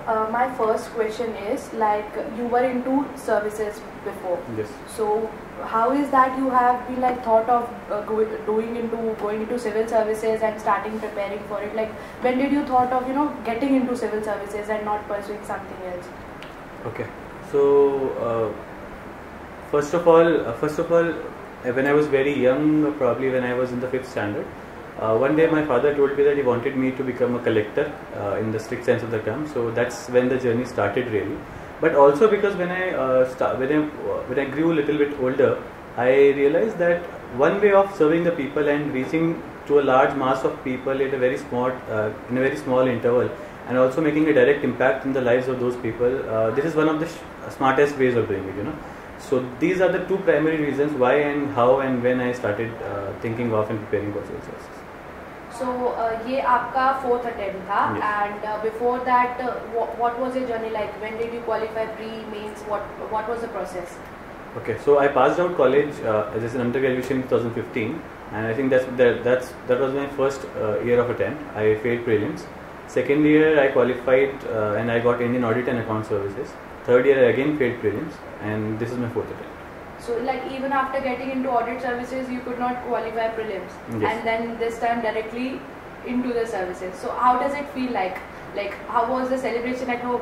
my first question is, like, you were into services before. Yes. So how is that you have been like thought of going into civil services and starting preparing for it? Like, when did you thought of getting into civil services and not pursuing something else? Okay. So first of all, when I was very young, probably when I was in the 5th standard, one day my father told me that he wanted me to become a collector in the strict sense of the term. So that's when the journey started really. But also because when I grew a little bit older, I realized that one way of serving the people and reaching to a large mass of people at a very small in a very small interval, and also making a direct impact in the lives of those people, this is one of the smartest ways of doing it. So these are the two primary reasons why and how and when I started thinking of and preparing for civil services. So ये आपका 4th attempt था. Yes. And before that, what was your journey like? When did you qualify, pre, mains? What was the process? Okay, so I passed out college as an undergraduation in 2015, and I think that was my first year of attempt. I failed prelims. Second year I qualified and I got Indian Audit and Account Services. Third year I again failed prelims, and this is my 4th attempt. So like even after getting into audit services, you could not qualify prelims. Yes. And then this time directly into the services. So how does it feel like? Like, how was the celebration at home?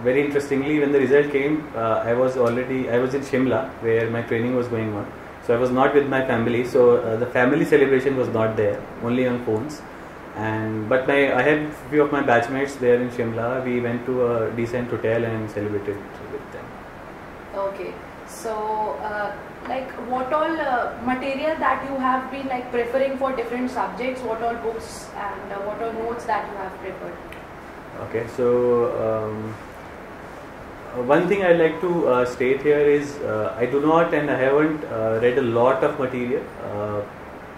Very interestingly, when the result came, I was in Shimla where my training was going on. So I was not with my family. So the family celebration was not there, only on phones. But I had few of my batchmates there in Shimla. We went to a decent hotel and celebrated with them. Okay. So like, what all material that you have been like preferring for different subjects? What all books and what all notes that you have preferred? Okay, so one thing I'd like to state here is I do not and I haven't read a lot of material.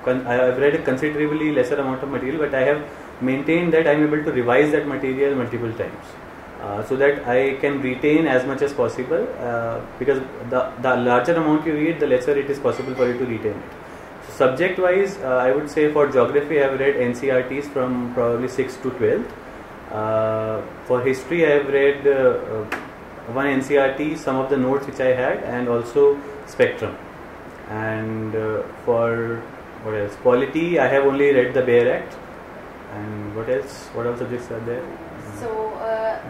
I have read a considerably lesser amount of material, but I have maintained that I am able to revise that material multiple times so that I can retain as much as possible, because the larger amount you read, the lesser it is possible for you to retain it. So subject wise, I would say for geography I have read NCRTs from probably 6th to 12th. For history I have read one NCRT, some of the notes which I had, and also Spectrum. And for what else? Polity, I have only read the Bayer Act. And what else? What other subjects are there? So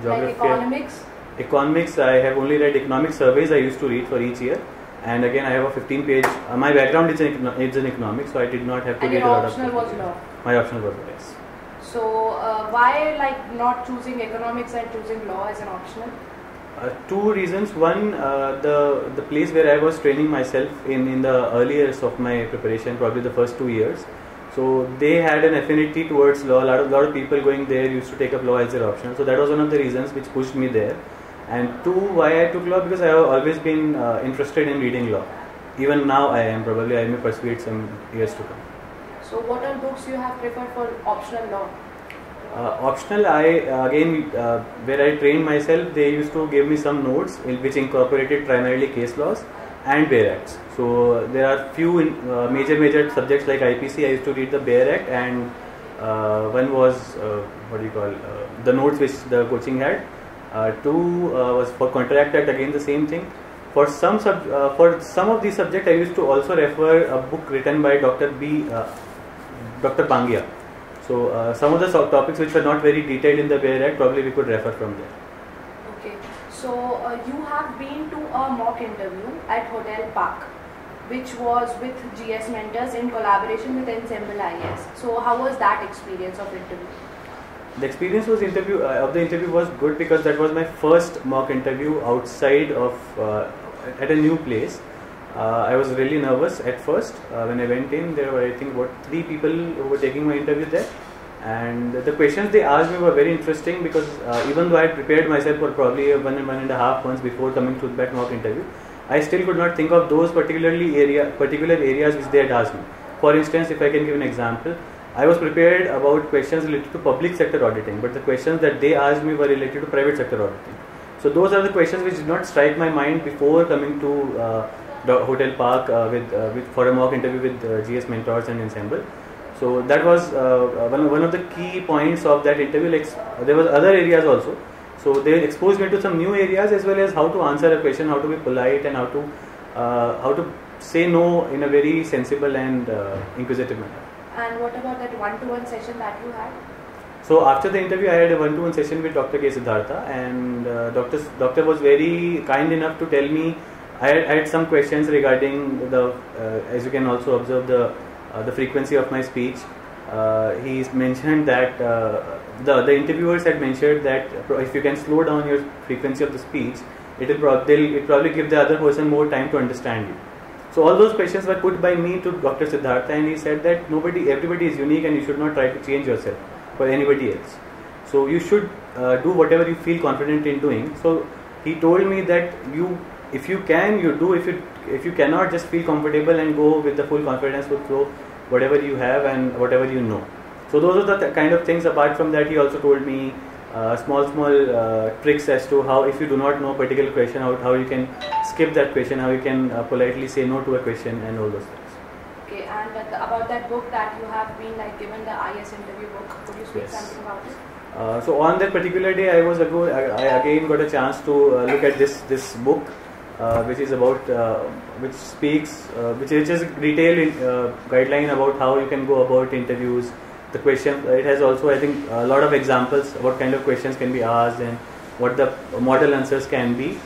Geography, like economics? Economics, I have only read economic surveys I used to read for each year. And again, I have a 15-page. My background is in economics, so I did not have to read a lot of. And your optional was law? My optional was law, yes. So why like not choosing economics and choosing law as an optional? Two reasons. One, the place where I was training myself in the early years of my preparation, probably the first 2 years. So they had an affinity towards law. A lot of people going there used to take up law as their option. So that was one of the reasons which pushed me there. And two, why I took law, because I have always been interested in reading law. Even now I am. Probably I may pursue it some years to come. So what are books you have preferred for optional law? Optional, where I trained myself, they used to give me some notes which incorporated primarily case laws and Bayer Acts. So there are few major subjects like IPC. I used to read the Bayer Act, and one was the notes which the coaching had. Two was for Contract Act, again the same thing. For some of these subjects, I used to also refer a book written by Dr. Pangia. So some of the topics which were not very detailed in the Bayer Act, probably we could refer from there. Okay. So you have been to a mock interview at Hotel Park, which was with GS Mentors in collaboration with Ensemble IAS. So how was that experience of interview? The experience of the interview was good, because that was my first mock interview outside of at a new place. I was really nervous at first. When I went in, there were, I think, 3 people who were taking my interview there, and the questions they asked me were very interesting, because even though I had prepared myself for probably 1.5 months before coming to that mock interview, I still could not think of those particular areas which they had asked me. For instance, if I can give an example, I was prepared about questions related to public sector auditing, but the questions that they asked me were related to private sector auditing. So those are the questions which did not strike my mind before coming to Hotel Park for a mock interview with GS Mentors and Ensemble. So that was one of the key points of that interview. Like there was other areas also. So they exposed me to some new areas as well as how to answer a question, how to be polite, and how to say no in a very sensible and inquisitive manner. And what about that one-to-one session that you had? So after the interview, I had a one-to-one session with Dr. K. Siddhartha, and doctor was very kind enough to tell me. I had some questions regarding the, as you can also observe, the frequency of my speech. He mentioned that the interviewers had mentioned that if you can slow down your frequency of the speech, it probably give the other person more time to understand you. So all those questions were put by me to Dr. Siddhartha, and he said that everybody is unique, and you should not try to change yourself for anybody else. So you should do whatever you feel confident in doing. So he told me that if you can, you do. If you cannot, just feel comfortable and go with the full confidence with flow, whatever you have and whatever you know. So those are the kind of things. Apart from that, he also told me small tricks as to how, if you do not know a particular question, how you can skip that question, how you can politely say no to a question, and all those things. Okay, and about that book that you have been given, the IAS interview book, could you speak something about it? So on that particular day, I again got a chance to look at this book, which is about which is a detailed guideline about how you can go about interviews. The question, it has also, I think, a lot of examples what kind of questions can be asked and what the model answers can be.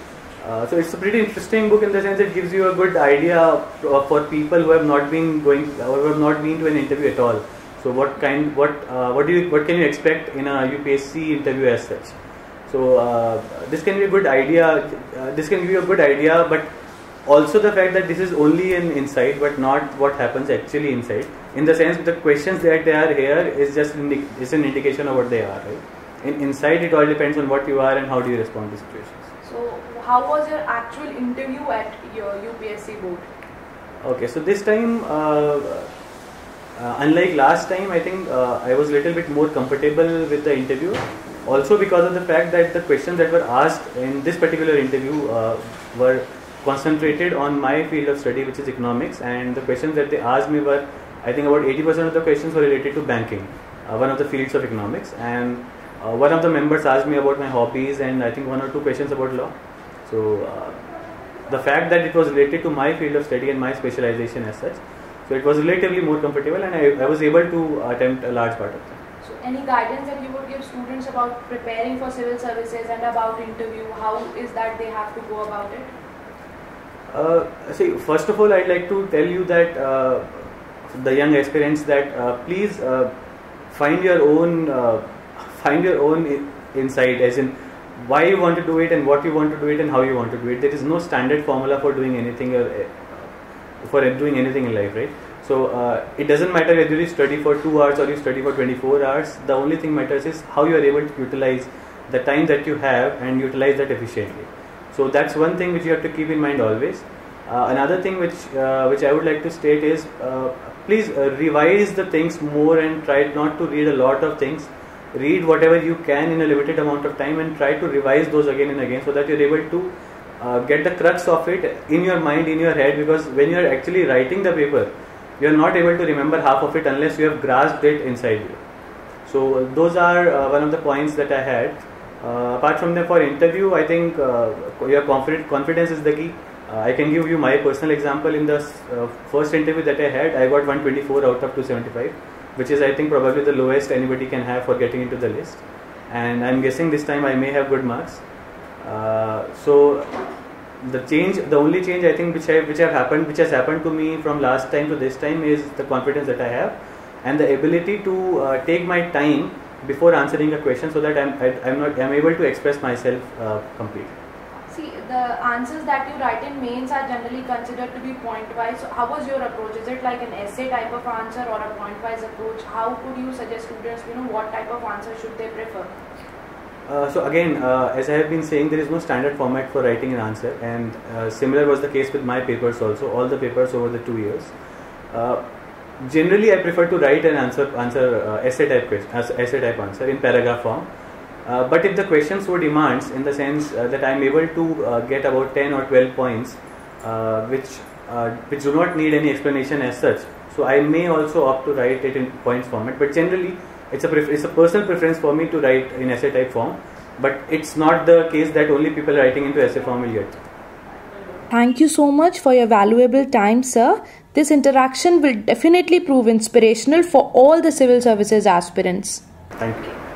So it's a pretty interesting book in the sense it gives you a good idea for people who have not been to an interview at all. So what can you expect in a UPSC interview as such? So this can be a good idea. This can give you a good idea, but also the fact that this is only an insight, but not what happens actually inside. In the sense, the questions that they are here is just an indication of what they are. Right? Inside, it all depends on what you are and how do you respond to situations. So how was your actual interview at your UPSC board? Okay, so this time, unlike last time, I think I was a little bit more comfortable with the interview. Also because of the fact that the questions that were asked in this particular interview were concentrated on my field of study, which is economics, and the questions that they asked me were, I think about 80% of the questions were related to banking, one of the fields of economics, and one of the members asked me about my hobbies, and I think 1 or 2 questions about law. So the fact that it was related to my field of study and my specialization as such, so it was relatively more comfortable, and I was able to attempt a large part of them. So any guidance that you would give students about preparing for civil services and about interview, how is that they have to go about it? See, first of all, I'd like to tell you that the young aspirants that please find your own insight, as in why you want to do it and what you want to do it and how you want to do it. There is no standard formula for doing anything in life, right? So it doesn't matter whether you study for 2 hours or you study for 24 hours. The only thing matters is how you are able to utilize the time that you have and utilize that efficiently. So that's one thing which you have to keep in mind always. Another thing which I would like to state is please revise the things more and try not to read a lot of things. Read whatever you can in a limited amount of time and try to revise those again and again so that you're able to get the crux of it in your mind, in your head, because when you're actually writing the paper, you're not able to remember half of it unless you have grasped it inside you. So those are one of the points that I had. Apart from that, for interview, I think your confidence is the key. I can give you my personal example. In the first interview that I had, I got 124 out of 275, which is, I think, probably the lowest anybody can have for getting into the list. And I'm guessing this time I may have good marks. So the only change I think which has happened to me from last time to this time is the confidence that I have and the ability to take my time before answering a question, so that I'm able to express myself completely. See, the answers that you write in mains are generally considered to be point-wise. So how was your approach? Is it like an essay type of answer or a point-wise approach? How could you suggest students, what type of answer should they prefer? So again, as I have been saying, there is no standard format for writing an answer, and similar was the case with my papers also, all the papers over the 2 years. Generally, I prefer to write an essay type answer in paragraph form. But if the question so demands, in the sense that I am able to get about 10 or 12 points, which do not need any explanation as such, So I may also opt to write it in points format, but generally it's a personal preference for me to write in essay type form. But it's not the case that only people writing into essay form will get. Thank you so much for your valuable time, sir. This interaction will definitely prove inspirational for all the civil services aspirants. Thank you.